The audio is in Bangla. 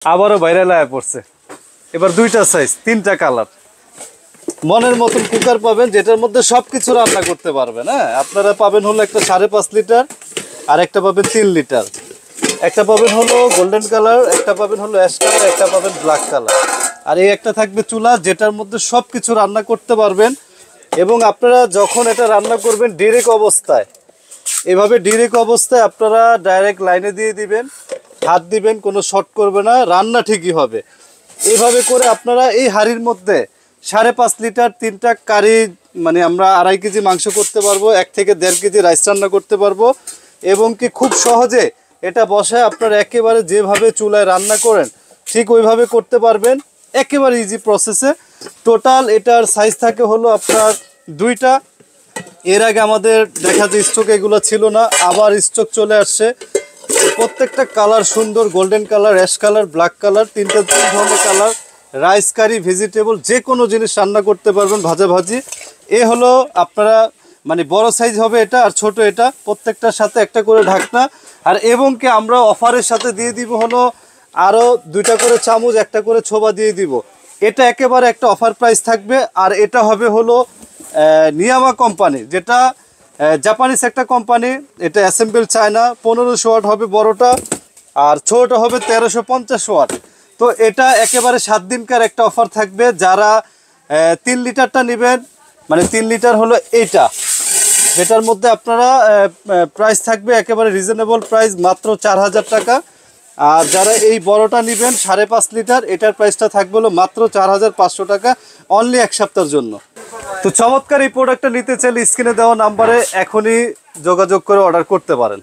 আবারও ভাইরাল হয়ে পড়ছে। এবার দুইটা সাইজ, তিনটা কালার, মনের মতন কুকার পাবেন যেটার মধ্যে সবকিছু রান্না করতে পারবেন। হ্যাঁ, আপনারা পাবেন হলো একটা 5.5 লিটার, আর একটা পাবেন 3 লিটার, একটা পাবেন হলো গোল্ডেন কালার, একটা পাবেন হলো অ্যাশ কালার, একটা পাবেন ব্ল্যাক কালার। আর এই একটা থাকবে চুলা যেটার মধ্যে সবকিছু রান্না করতে পারবেন। এবং আপনারা যখন এটা রান্না করবেন ডিরেক্ট অবস্থায়, এভাবে ডিরেক্ট অবস্থায় আপনারা ডাইরেক্ট লাইনে দিয়ে দিবেন, হাত দিবেন, কোনো শর্ট করবে না, রান্না ঠিকই হবে। এইভাবে করে আপনারা এই হাঁড়ির মধ্যে 5.5 লিটার 3টা কারি, মানে আমরা 2.5 কেজি মাংস করতে পারবো, 1 থেকে 1.5 কেজি রাইস রান্না করতে পারবো। এবং কি খুব সহজে এটা বসায় আপনারা একেবারে যেভাবে চুলায় রান্না করেন ঠিক ওইভাবে করতে পারবেন, একেবারে ইজি প্রসেসে। টোটাল এটার সাইজ থাকে হলো আপনার 2টা। এর আগে আমাদের দেখা যায় স্টক এগুলো ছিল না, আবার স্টক চলে আসছে। প্রত্যেকটা কালার সুন্দর, golden colour, ash colour, black colour, তিন ধরনের কালার। রাইস কারি, ভেজিটেবল যে কোনো জিনিস রান্না করতে পারবেন, ভাজাভাজি। এ হলো আপনারা মানে বড় সাইজ হবে এটা, আর ছোট এটা, প্রত্যেকটার সাথে একটা করে ঢাকনা। আর এবং কি আমরা অফারের সাথে দিয়ে দিব হলো আরও 2টা করে চামচ, একটা করে ছোবা দিয়ে দিব। এটা একেবারে একটা অফার প্রাইস থাকবে। আর এটা হবে হলো নিয়ামা কোম্পানি, যেটা জাপানিজ একটা কোম্পানি। এটা অ্যাসেম্বল চায়না। 1500 ওয়াট হবে বড়টা, আর ছোটটা হবে 1350 ওয়াট। তো এটা একেবারে 7 দিনকার একটা অফার থাকবে। যারা 3 লিটারটা নেবেন, মানে 3 লিটার হলো এইটা, যেটার মধ্যে আপনারা প্রাইস থাকবে একেবারে রিজনেবল প্রাইস, মাত্র 4000 টাকা। আর যারা এই বড়টা নেবেন 5.5 লিটার, এটার প্রাইসটা থাকবে হলো মাত্র 4500 টাকা, অনলি 1 সপ্তাহের জন্য। তো চমৎকার এই প্রোডাক্টটা নিতে চাইলে স্ক্রিনে দেওয়া নাম্বারে এখনই যোগাযোগ করে অর্ডার করতে পারেন।